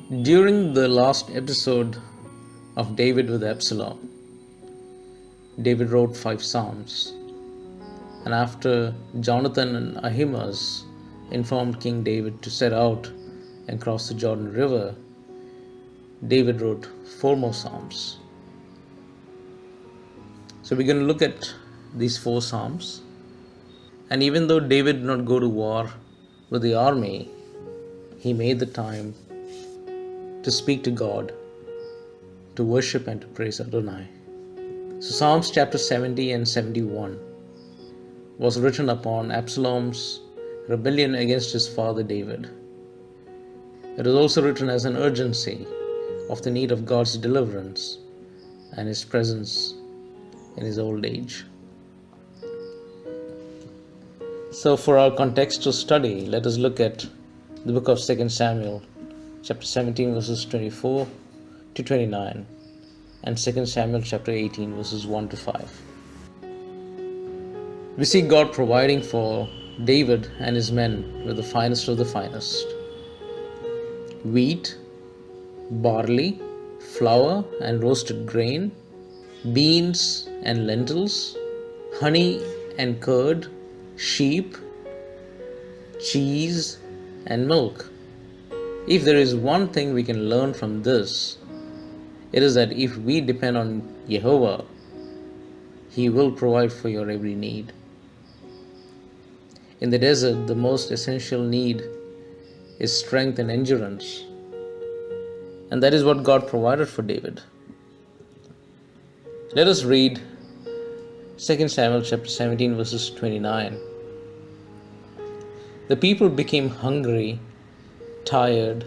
During the last episode of David with Absalom, David wrote 5 Psalms. And after Jonathan and Ahimaaz informed King David to set out and cross the Jordan River, David wrote 4 more Psalms. So we're going to look at these 4 Psalms. And even though David did not go to war with the army, he made the time to speak to God, to worship and to praise Adonai. So Psalms chapter 70 and 71 was written upon Absalom's rebellion against his father David. It is also written as an urgency of the need of God's deliverance and His presence in his old age. So for our contextual study, let us look at the book of 2 Samuel, chapter 17, verses 24 to 29, and 2 Samuel chapter 18, verses 1 to 5. We see God providing for David and his men with the finest of the finest: wheat, barley, flour and roasted grain, beans and lentils, honey and curd, sheep, cheese and milk. If there is one thing we can learn from this, it is that if we depend on Jehovah, He will provide for your every need. In the desert, the most essential need is strength and endurance. And that is what God provided for David. Let us read 2 Samuel chapter 17, verses 29. The people became hungry, tired,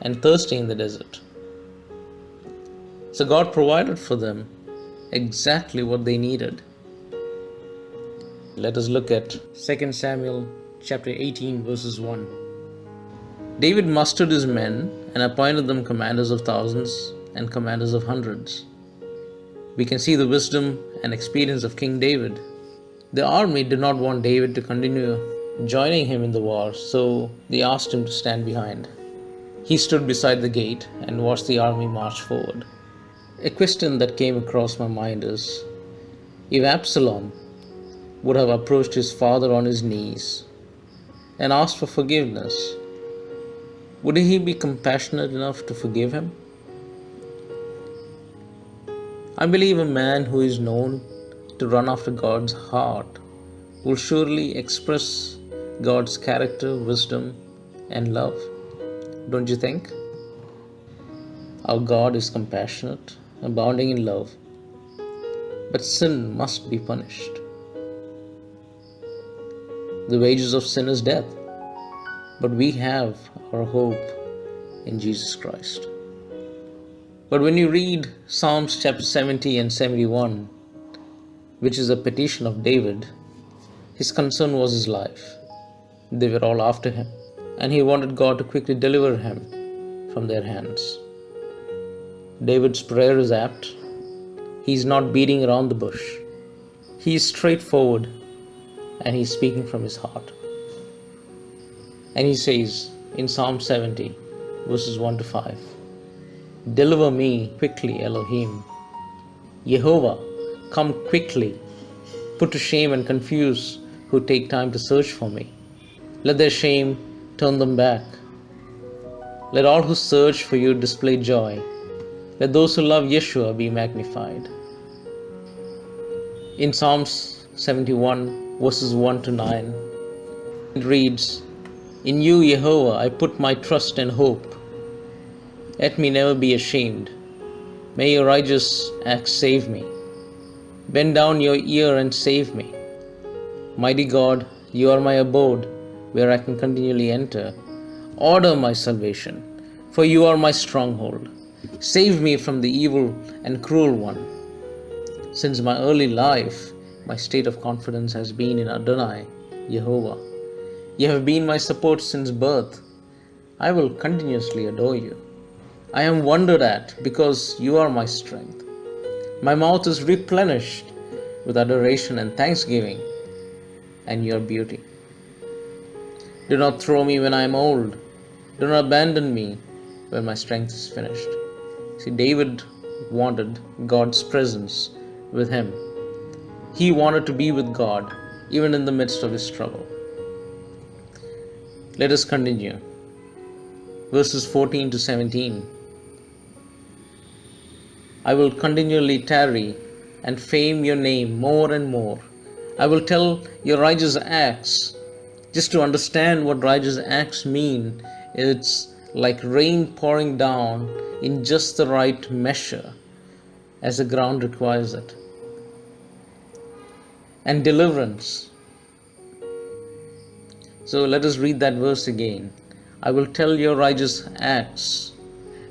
and thirsty in the desert. So God provided for them exactly what they needed. Let us look at 2 Samuel chapter 18, verses 1. David mustered his men and appointed them commanders of thousands and commanders of hundreds. We can see the wisdom and experience of King David. The army did not want David to continue joining him in the war, so they asked him to stand behind. He stood beside the gate and watched the army march forward. A question that came across my mind is, if Absalom would have approached his father on his knees and asked for forgiveness, would he be compassionate enough to forgive him? I believe a man who is known to run after God's heart will surely express God's character, wisdom, and love. Don't you think? Our God is compassionate, abounding in love, but sin must be punished. The wages of sin is death, but we have our hope in Jesus Christ. But when you read Psalms chapter 70 and 71, which is a petition of David, his concern was his life. They were all after him, and he wanted God to quickly deliver him from their hands. David's prayer is apt. He is not beating around the bush. He is straightforward, and he is speaking from his heart. And he says in Psalm 70, verses 1 to 5, "Deliver me quickly, Elohim. Jehovah, come quickly. Put to shame and confuse who take time to search for me. Let their shame turn them back. Let all who search for you display joy. Let those who love Yeshua be magnified." In Psalms 71, verses 1 to 9, it reads, "In you, Jehovah, I put my trust and hope. Let me never be ashamed. May your righteous acts save me. Bend down your ear and save me. Mighty God, you are my abode, where I can continually enter. Order my salvation, for you are my stronghold. Save me from the evil and cruel one. Since my early life, my state of confidence has been in Adonai, Jehovah. You have been my support since birth. I will continuously adore you. I am wondered at because you are my strength. My mouth is replenished with adoration and thanksgiving and your beauty. Do not throw me when I am old. Do not abandon me when my strength is finished. See, David wanted God's presence with him. He wanted to be with God even in the midst of his struggle. Let us continue. Verses 14 to 17. I will continually tarry and fame your name more and more. I will tell your righteous acts. Just to understand what righteous acts mean, it's like rain pouring down in just the right measure as the ground requires it. And deliverance. So let us read that verse again. I will tell your righteous acts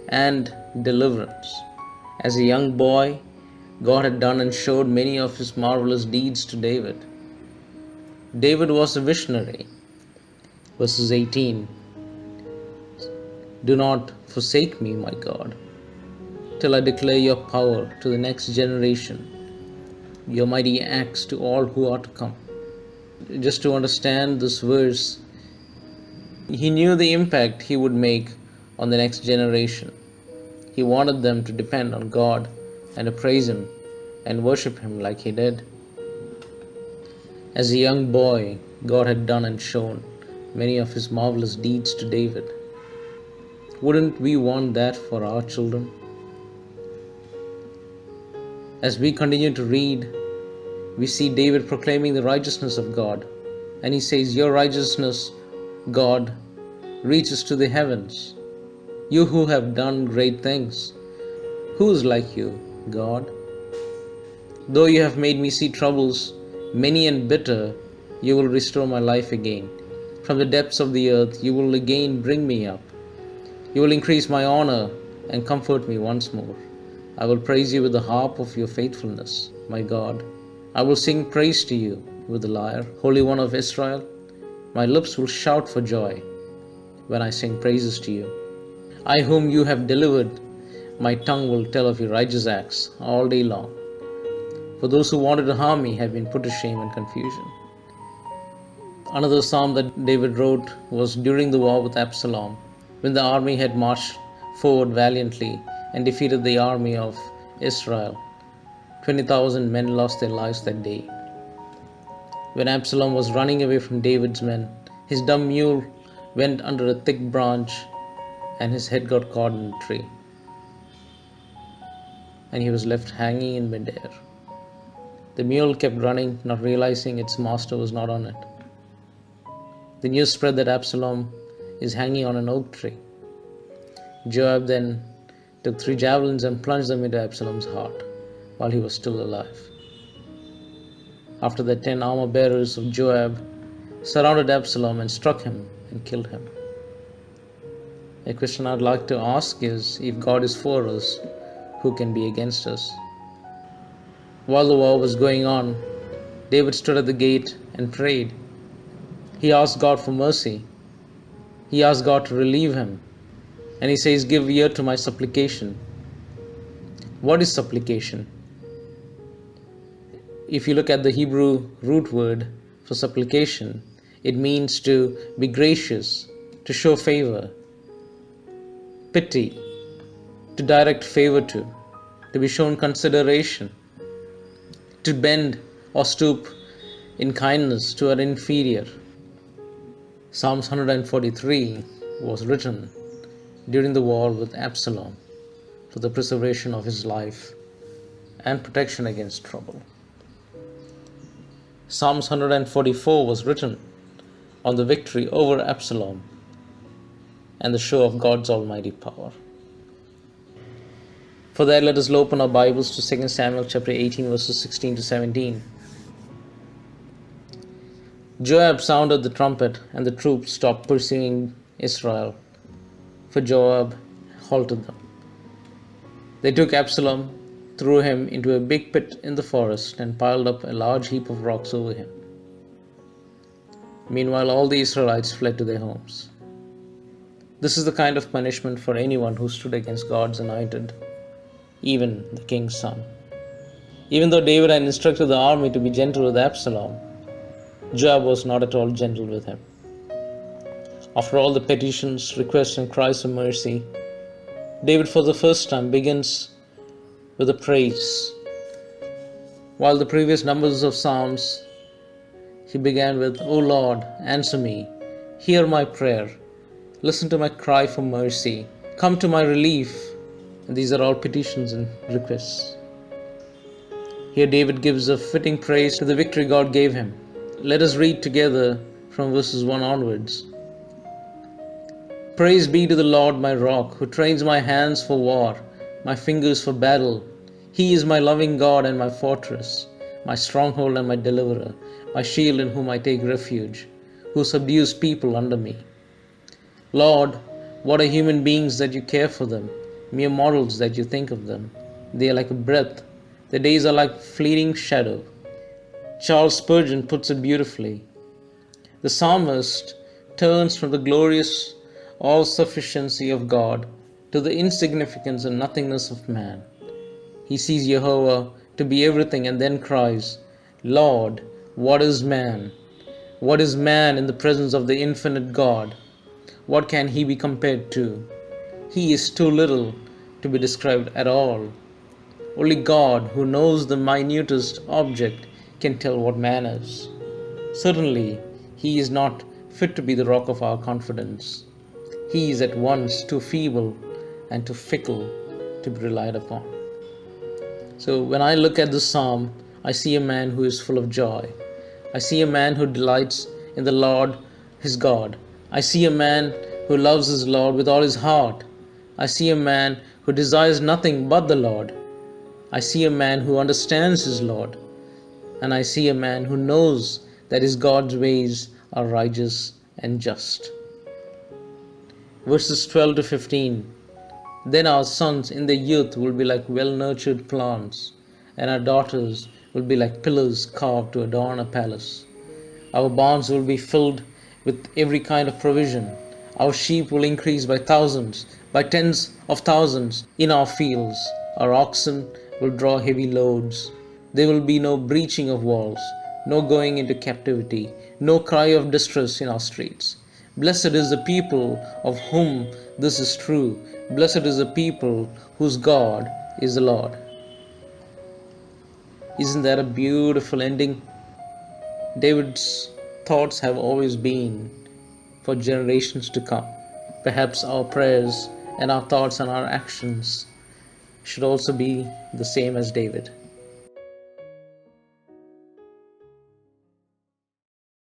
and deliverance. As a young boy, God had done and showed many of his marvelous deeds to David. David was a visionary. Verses 18. Do not forsake me, my God, till I declare your power to the next generation, your mighty acts to all who are to come. Just to understand this verse, he knew the impact he would make on the next generation. He wanted them to depend on God and to praise Him and worship Him like he did. As a young boy, God had done and shown many of His marvelous deeds to David. Wouldn't we want that for our children? As we continue to read, we see David proclaiming the righteousness of God. And he says, your righteousness, God, reaches to the heavens. You who have done great things. Who is like you, God? Though you have made me see troubles, many and bitter, you will restore my life again. From the depths of the earth, you will again bring me up. You will increase my honor and comfort me once more. I will praise you with the harp of your faithfulness, my God. I will sing praise to you with the lyre, Holy One of Israel. My lips will shout for joy when I sing praises to you. I whom you have delivered, my tongue will tell of your righteous acts all day long. For those who wanted to harm me have been put to shame and confusion. Another psalm that David wrote was during the war with Absalom, when the army had marched forward valiantly and defeated the army of Israel. 20,000 men lost their lives that day. When Absalom was running away from David's men, his dumb mule went under a thick branch and his head got caught in a tree. And he was left hanging in midair. The mule kept running, not realizing its master was not on it. The news spread that Absalom is hanging on an oak tree. Joab then took 3 javelins and plunged them into Absalom's heart while he was still alive. After that, 10 armor bearers of Joab surrounded Absalom and struck him and killed him. A question I'd like to ask is, if God is for us, who can be against us? While the war was going on, David stood at the gate and prayed. He asked God for mercy. He asked God to relieve him. And he says, give ear to my supplication. What is supplication? If you look at the Hebrew root word for supplication, it means to be gracious, to show favor, pity, to direct favor to be shown consideration, to bend or stoop in kindness to an inferior. Psalms 143 was written during the war with Absalom for the preservation of his life and protection against trouble. Psalms 144 was written on the victory over Absalom and the show of God's almighty power. For that, let us open our Bibles to 2 Samuel chapter 18 verses 16 to 17. Joab sounded the trumpet, and the troops stopped pursuing Israel, for Joab halted them. They took Absalom, threw him into a big pit in the forest, and piled up a large heap of rocks over him. Meanwhile, all the Israelites fled to their homes. This is the kind of punishment for anyone who stood against God's anointed, even the king's son. Even though David had instructed the army to be gentle with Absalom, Joab was not at all gentle with him. After all the petitions, requests, and cries for mercy, David, for the first time, begins with a praise. While the previous numbers of Psalms, he began with, O Lord, answer me, hear my prayer, listen to my cry for mercy, come to my relief. And these are all petitions and requests. Here David gives a fitting praise to the victory God gave him. Let us read together from verses 1 onwards. Praise be to the Lord my rock, who trains my hands for war, my fingers for battle. He is my loving God and my fortress, my stronghold and my deliverer, my shield in whom I take refuge, who subdues people under me. Lord, what are human beings that you care for them, mere mortals that you think of them? They are like a breath, their days are like fleeting shadow. Charles Spurgeon puts it beautifully. The psalmist turns from the glorious all-sufficiency of God to the insignificance and nothingness of man. He sees Jehovah to be everything and then cries, Lord, what is man? What is man in the presence of the infinite God? What can he be compared to? He is too little to be described at all. Only God, who knows the minutest object, can tell what man is. Certainly, he is not fit to be the rock of our confidence. He is at once too feeble and too fickle to be relied upon. So when I look at this psalm, I see a man who is full of joy. I see a man who delights in the Lord, his God. I see a man who loves his Lord with all his heart. I see a man who desires nothing but the Lord. I see a man who understands his Lord. And I see a man who knows that his God's ways are righteous and just. Verses 12 to 15. Then our sons in their youth will be like well-nurtured plants, and our daughters will be like pillars carved to adorn a palace. Our barns will be filled with every kind of provision. Our sheep will increase by thousands, by tens of thousands in our fields. Our oxen will draw heavy loads. There will be no breaching of walls, no going into captivity, no cry of distress in our streets. Blessed is the people of whom this is true. Blessed is the people whose God is the Lord. Isn't that a beautiful ending? David's thoughts have always been for generations to come. Perhaps our prayers and our thoughts and our actions should also be the same as David.